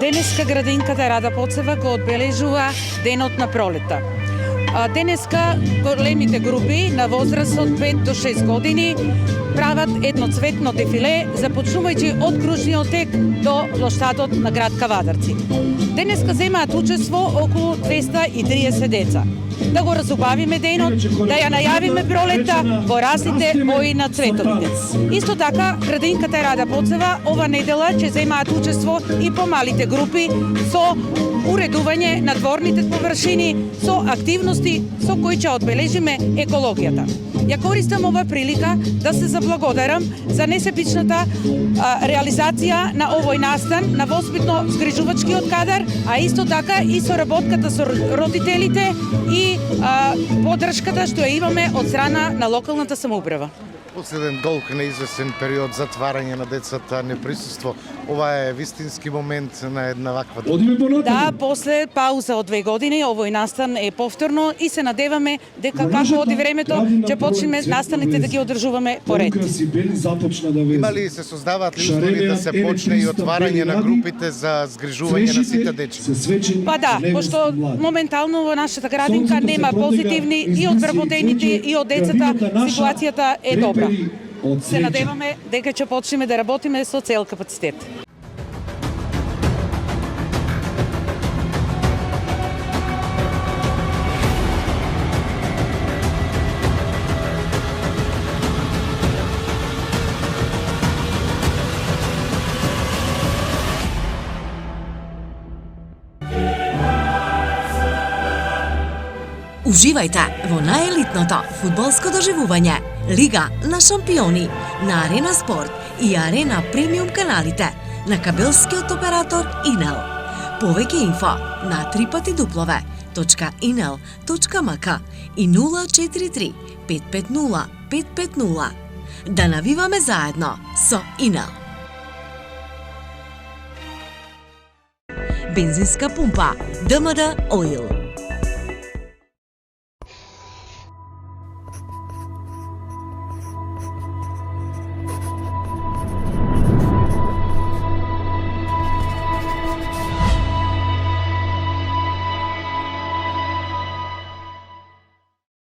Денеска градинката Рада Поцева го одбележува денот на пролета. Денеска големите групи на возраст од 5 до 6 години прават едноцветно дефиле, започнувајќи од кружниот тек до плоштадот на град Кавадарци. Денеска земаат учество околу 230 деца. Да го разубавиме денот, да ја најавиме пролета во разните бои на цветовите. Исто така, градинката Рада Поцева ова недела ќе земаат учество и помалите групи со уредување на дворните површини, со активности со кои ќе одбележиме екологијата. Ја користам ова прилика да се заблагодарам за несепичната реализација на овој настан на воспитно-згрижувачкиот кадар, а исто така и соработката со родителите и поддршката што ја имаме од страна на локалната самоуправа. Последен долг на известен период затварање на децата, неприсуство. Ова е вистински момент на една ваква. Да, после пауза од 2 години овој настан е повторно и се надеваме дека како оди времето ќе почнеме настаните да ги одржуваме поред. Има ли се создаваат ли услови да се почне и отварање на групите за згрижување на сите дечи? Па да, пошто моментално во нашата градинка нема позитивни и од вработените и од децата, ситуацијата е добра. Се надеваме дека ќе почнеме да работиме со цел капацитет. Уживајте во наелитното фудбалско доживување Лига на шампиони на Арена Спорт и Арена Премиум каналите на кабелскиот оператор Инел. Повеќе инфо на www.inel.mk и 043 550 550. Да навиваме заедно со Инел. Бензинска пумпа ДМД Оил.